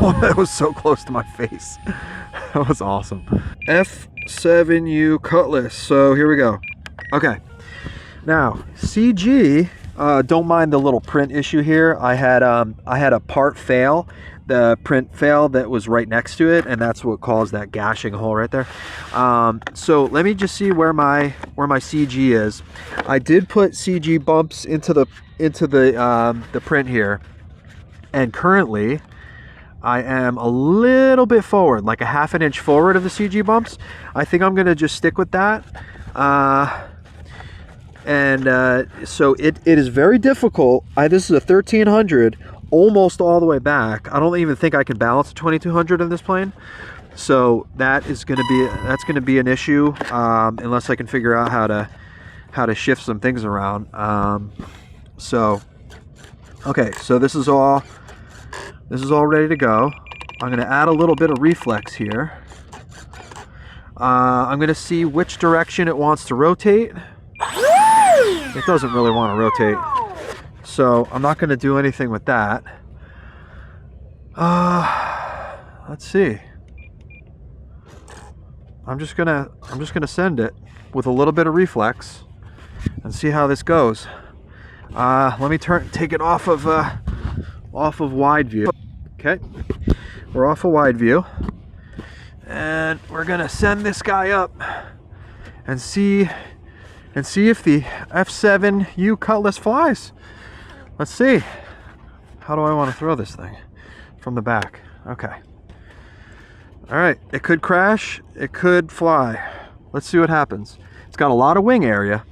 Oh, that was so close to my face. That was awesome. F7U Cutlass. So here we go. Okay. Now, CG, don't mind the little print issue here. I had a part fail, the print fail that was right next to it, and that's what caused that gashing hole right there. So let me just see where my CG is. I did put CG bumps into the print here, and currently I am a little bit forward, like a ½ inch forward of the CG bumps. I think I'm gonna just stick with that. So it is very difficult. This is a 1300, almost all the way back. I don't even think I can balance a 2200 in this plane. So that's gonna be an issue unless I can figure out how to shift some things around. Okay, so this is all ready to go. I'm gonna add a little bit of reflex here. I'm gonna see which direction it wants to rotate. It doesn't really want to rotate, so I'm not going to do anything with that. Let's see. I'm just gonna send it with a little bit of reflex and see how this goes. Let me take it off of wide view. Okay, we're off of wide view, and we're gonna send this guy up and see if the F7U Cutlass flies. Let's see. How do I want to throw this thing? From the back. Okay. All right. It could crash. It could fly. Let's see what happens. It's got a lot of wing area.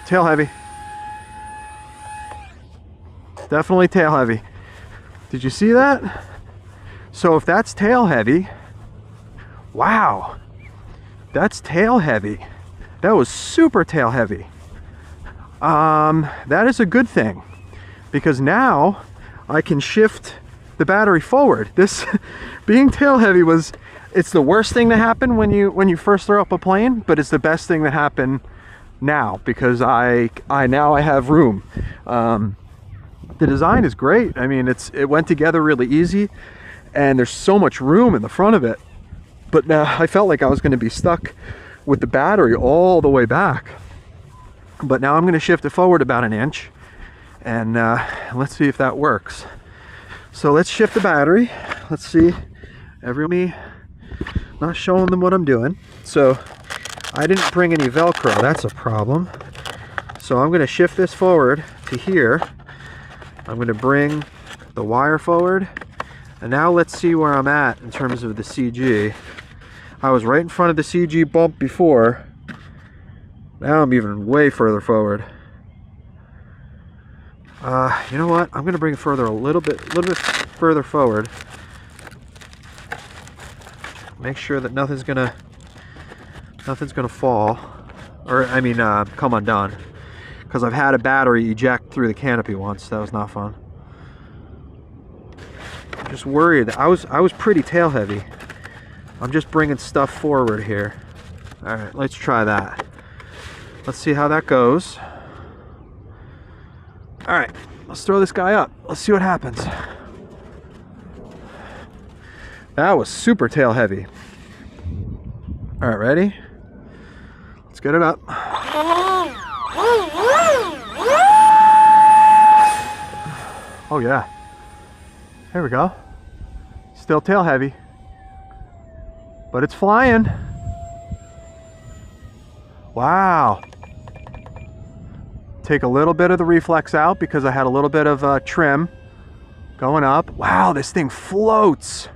Tail heavy. Definitely tail heavy. Did you see that? So if that's tail heavy, wow, that's tail heavy. That was super tail heavy. That is a good thing, because now I can shift the battery forward. This being tail heavy it's the worst thing to happen when you first throw up a plane, but it's the best thing to happen now, because I now have room. The design is great. I mean, it went together really easy, and there's so much room in the front of it. But now I felt like I was going to be stuck with the battery all the way back. But now I'm going to shift it forward about an inch, and let's see if that works. So let's shift the battery. Let's see. Not showing them what I'm doing. So I didn't bring any Velcro. That's a problem. So I'm going to shift this forward to here. I'm going to bring the wire forward. And now let's see where I'm at in terms of the CG. I was right in front of the CG bump before. Now I'm even way further forward. You know what? I'm gonna bring it further, a little bit further forward. Make sure that nothing's gonna fall, or I mean, come undone. Because I've had a battery eject through the canopy once. That was not fun. Just worried. I was pretty tail heavy. I'm just bringing stuff forward here. All right, let's try that. Let's see how that goes. All right, let's throw this guy up. Let's see what happens. That was super tail heavy. All right, ready? Let's get it up. Oh yeah. There we go. Still tail heavy, but it's flying. Wow. Take a little bit of the reflex out because I had a little bit of trim going up. Wow, this thing floats.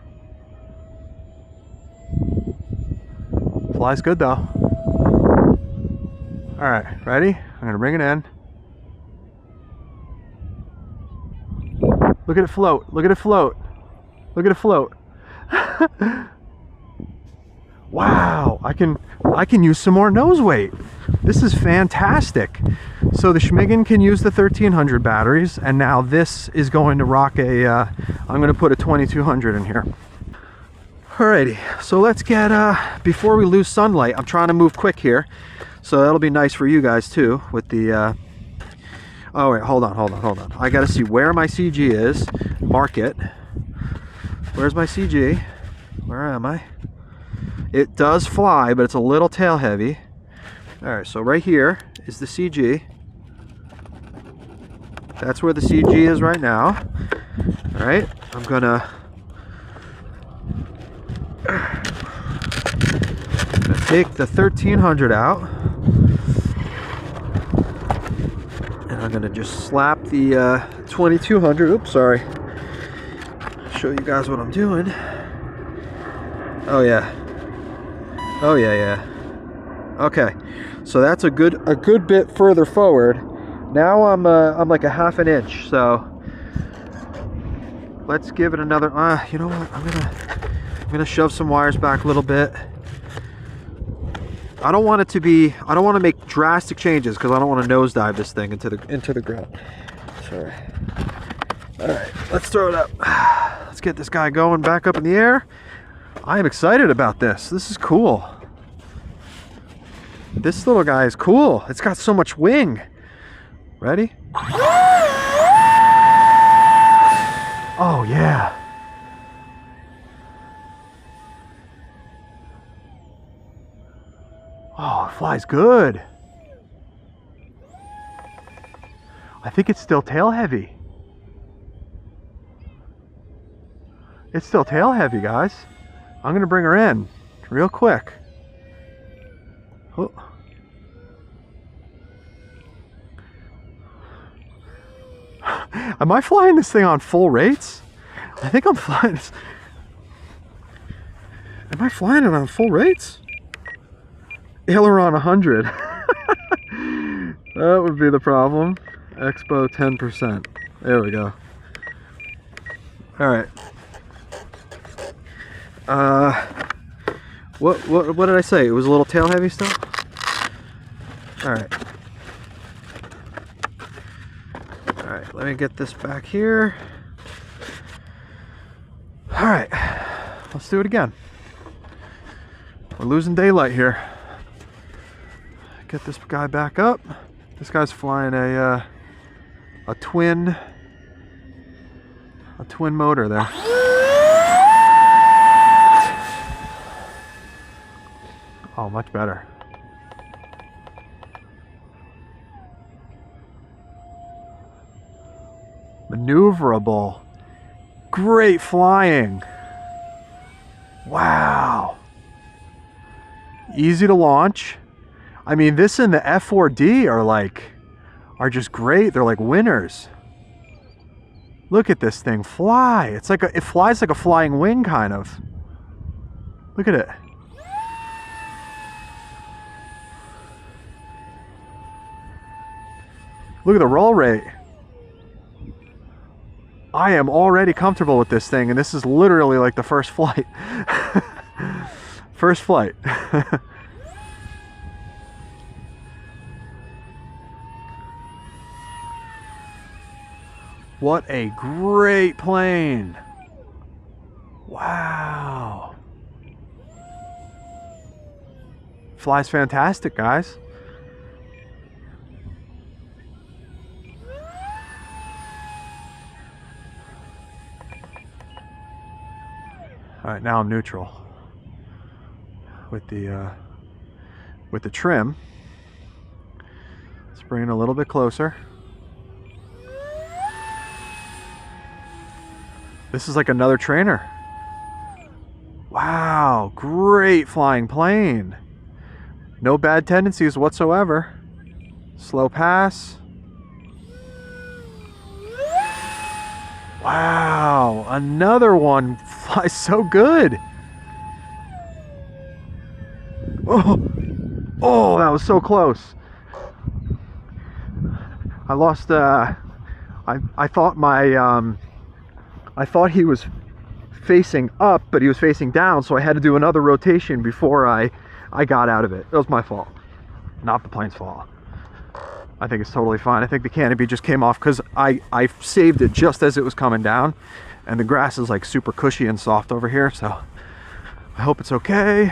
Flies good though. All right, ready? I'm gonna bring it in. Look at it float. Look at it float. Look at it float. Wow, I can use some more nose weight. This is fantastic. So the Schmigen can use the 1300 batteries, and now this is going to rock I'm going to put a 2200 in here. Alrighty, so let's get, before we lose sunlight, I'm trying to move quick here, so that'll be nice for you guys too, with the, Oh wait, hold on. I gotta see where my CG is. Mark it. Where's my CG? Where am I? It does fly, but it's a little tail heavy. Alright, so right here is the CG. That's where the CG is right now. Alright, I'm gonna take the 1300 out. And I'm gonna just slap the 2200. Oops, sorry. Show you guys what I'm doing. Oh yeah. Oh yeah. Okay, so that's a good bit further forward. Now I'm like a half an inch. So let's give it another. You know what? I'm gonna shove some wires back a little bit. I don't want to make drastic changes because I don't want to nosedive this thing into the ground. Sorry. All right, let's throw it up. Let's get this guy going back up in the air. I am excited about this. This is cool. This little guy is cool. It's got so much wing. Ready? Oh yeah. Oh, it flies good. I think it's still tail heavy. It's still tail heavy, guys. I'm gonna bring her in real quick. Oh. Am I flying this thing on full rates? I think I'm flying this. Am I flying it on full rates? Aileron 100. That would be the problem. Expo 10%. There we go. All right. What did I say? It was a little tail heavy still? All right. All right, let me get this back here. All right, let's do it again. We're losing daylight here. Get this guy back up. This guy's flying a twin motor there. Oh, much better. Maneuverable. Great flying. Wow. Easy to launch. I mean, this and the F4D are just great. They're like winners. Look at this thing fly. It flies like a flying wing kind of. Look at it. Look at the roll rate. I am already comfortable with this thing, and this is literally like the first flight. First flight. What a great plane. Wow. Flies fantastic, guys. All right, now I'm neutral with the trim. Let's bring it a little bit closer. This is like another trainer. Wow, great flying plane. No bad tendencies whatsoever. Slow pass. Wow, another one flies so good. Oh, that was so close. I lost, I thought I thought he was facing up, but he was facing down, so I had to do another rotation before I got out of it. It was my fault, not the plane's fault. I think it's totally fine. I think the canopy just came off because I saved it just as it was coming down, and the grass is like super cushy and soft over here, so I hope it's okay.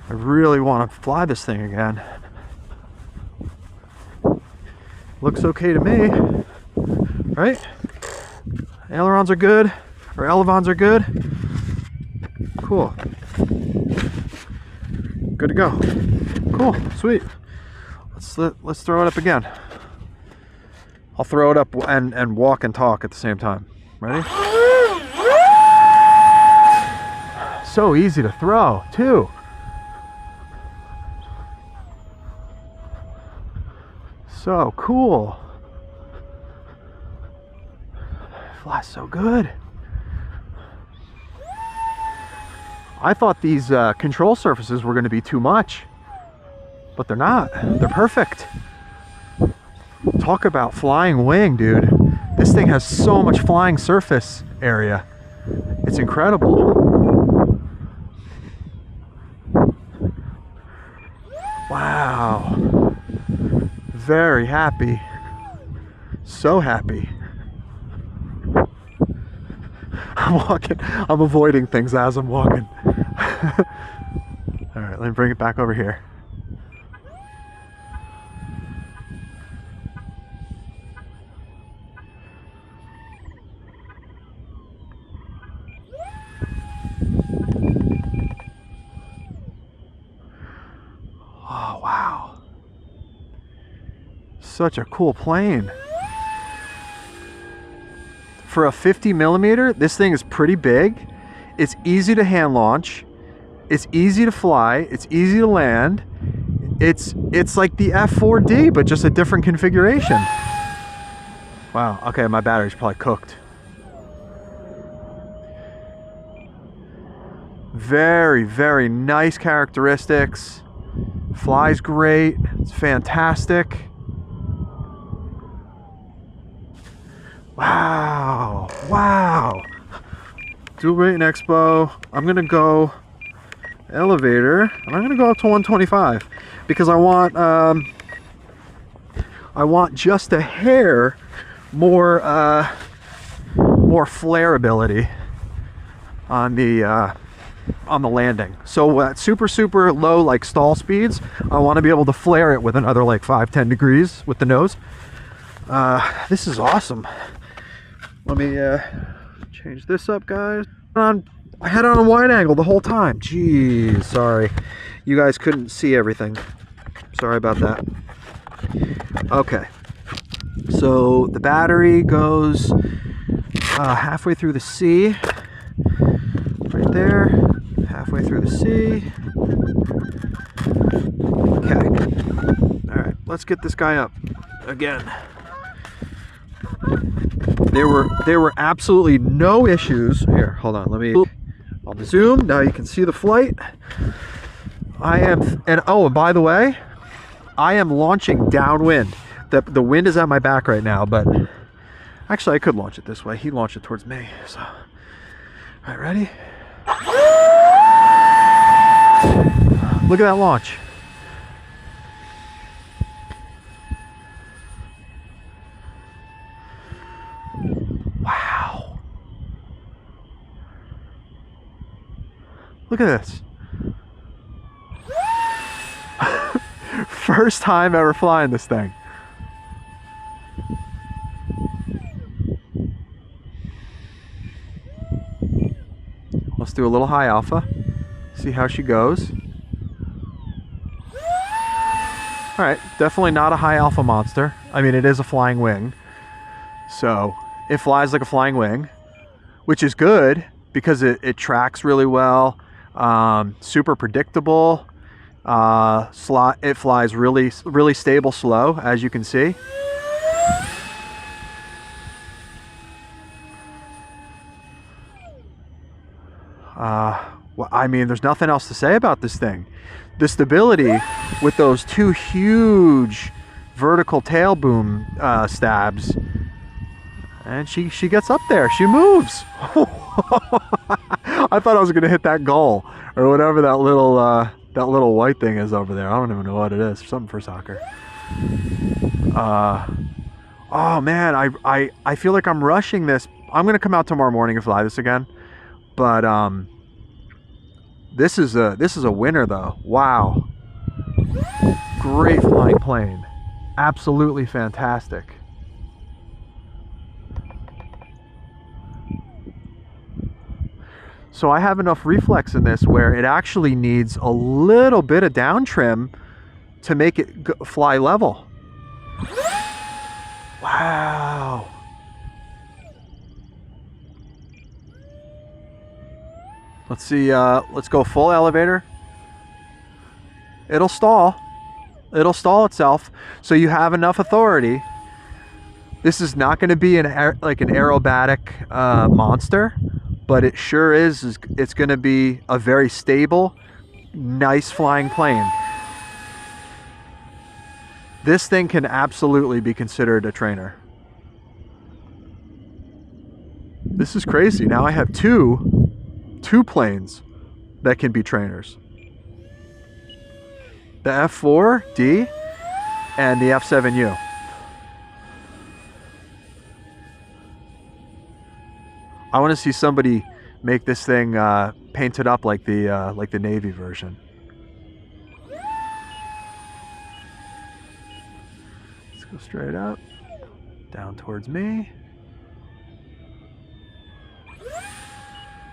I really want to fly this thing again. Looks okay to me, right? Ailerons are good, or elevons are good. Cool. Good to go. Cool, sweet. Let's throw it up again. I'll throw it up and walk and talk at the same time. Ready? So easy to throw, too. So cool. Flies so good. I thought these control surfaces were going to be too much, but they're not. They're perfect. Talk about flying wing, dude. This thing has so much flying surface area. It's incredible. Wow. Very happy. So happy. I'm walking. I'm avoiding things as I'm walking. All right, let me bring it back over here. Oh, wow. Such a cool plane. For a 50 millimeter, this thing is pretty big. It's easy to hand launch. It's easy to fly. It's easy to land. It's like the F4D, but just a different configuration. Wow, okay, my battery's probably cooked. Very, very nice characteristics. Flies great. It's fantastic. Wow, wow. Dual rating expo. I'm gonna go elevator, and I'm gonna go up to 125 because I want just a hair more flareability on the landing. So at super low like stall speeds, I want to be able to flare it with another like 5-10 degrees with the nose. This is awesome. Let me change this up, guys. I had it on a wide angle the whole time. Jeez, sorry. You guys couldn't see everything. Sorry about that. Okay. So the battery goes halfway through the C. Right there. Halfway through the C. Okay. All right, let's get this guy up again. There were absolutely no issues. Here, hold on. Let me on the zoom. Now you can see the flight. And by the way, I am launching downwind. The wind is at my back right now, but actually I could launch it this way. He launched it towards me. So, all right, ready? Look at that launch. Wow. Look at this. First time ever flying this thing. Let's do a little high alpha. See how she goes. All right, definitely not a high alpha monster. I mean, it is a flying wing. So it flies like a flying wing, which is good because it tracks really well. Super predictable. It flies really stable slow, as you can see. Well, I mean, there's nothing else to say about this thing. The stability with those two huge vertical tail boom stabs, and she gets up there. She moves. I thought I was gonna hit that goal or whatever that little white thing is over there. I don't even know what it is. Something for soccer. Oh man, I feel like I'm rushing this. I'm gonna come out tomorrow morning and fly this again, but this is a winner though. Wow, great flying plane. absolutely fantastic. So I have enough reflex in this where it actually needs a little bit of down trim to make it fly level. Wow. Let's see, let's go full elevator. It'll stall. It'll stall itself. So you have enough authority. This is not going to be like an aerobatic monster, but it sure is. It's going to be a very stable, nice flying plane. This thing can absolutely be considered a trainer. This is crazy. Now I have two planes that can be trainers. The F4D and the F7U. I want to see somebody make this thing painted up like the Navy version. Let's go straight up, down towards me.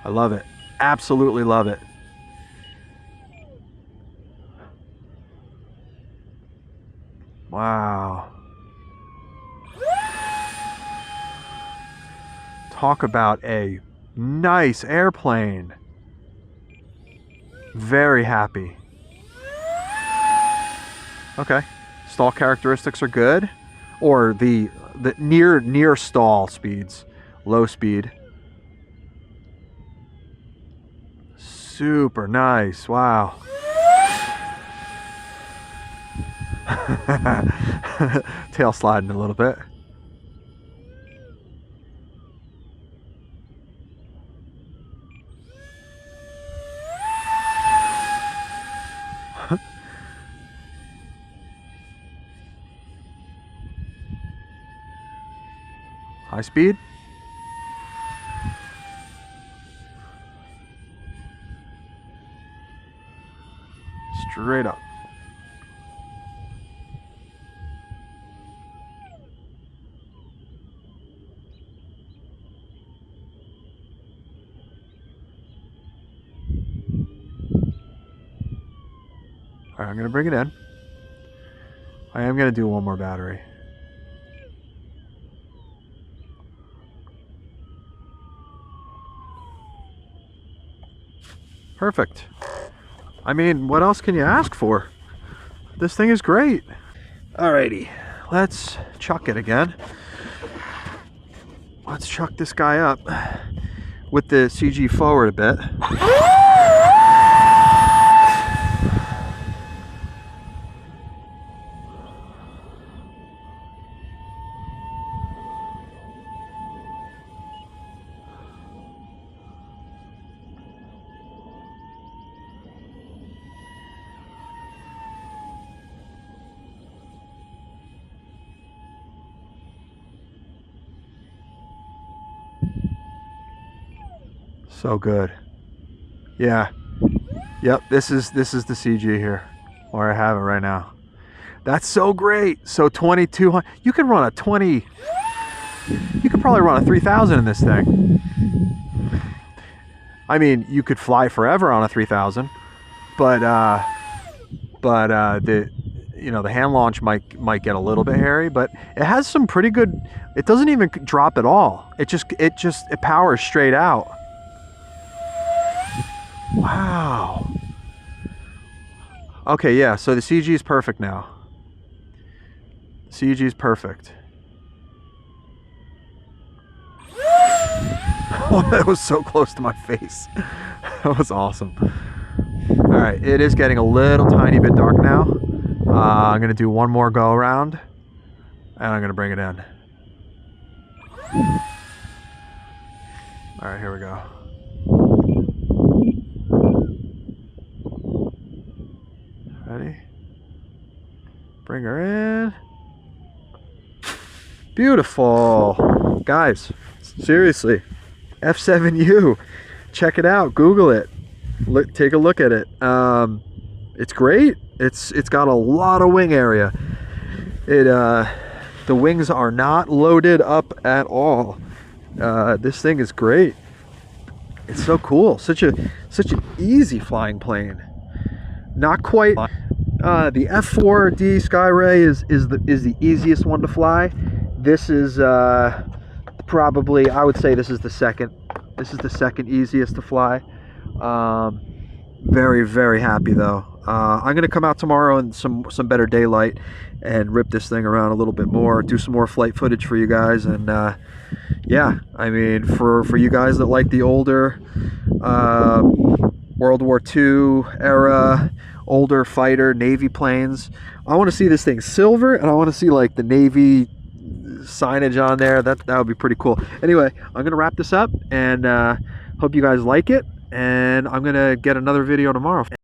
I love it. Absolutely love it. Wow. Talk about a nice airplane. Very happy. Okay. Stall characteristics are good. Or the near stall speeds. Low speed. Super nice. Wow. Tail sliding a little bit. High speed. Straight up. All right, I'm going to bring it in. I am going to do one more battery. Perfect. I mean, what else can you ask for? This thing is great. Alrighty, let's chuck it again. Let's chuck this guy up with the CG forward a bit. So good. Yeah. Yep, this is the CG here, where I have it right now. That's so great. So 2200. You could run a 20. You could probably run a 3000 in this thing. I mean, you could fly forever on a 3000, but the the hand launch might get a little bit hairy, but it has some pretty good. It doesn't even drop at all. It powers straight out. Wow. Okay, yeah, so the CG is perfect now. CG is perfect. Oh, that was so close to my face. That was awesome. All right, it is getting a little tiny bit dark now. I'm gonna do one more go around, and I'm gonna bring it in. All right, here we go. Ready? Bring her in. Beautiful. Guys, seriously. F7U. Check it out. Google it. Take a look at it. It's great. It's got a lot of wing area. The wings are not loaded up at all. This thing is great. It's so cool. Such an easy flying plane. Not quite. The F4D Skyray is the easiest one to fly. This is probably, I would say this is the second. This is the second easiest to fly. Very, very happy though. I'm gonna come out tomorrow in some better daylight and rip this thing around a little bit more, do some more flight footage for you guys. And yeah, I mean, for you guys that like the older World War II era, older fighter Navy planes, I want to see this thing silver, and I want to see like the Navy signage on there. That would be pretty cool. Anyway, I'm gonna wrap this up, and hope you guys like it, and I'm gonna get another video tomorrow.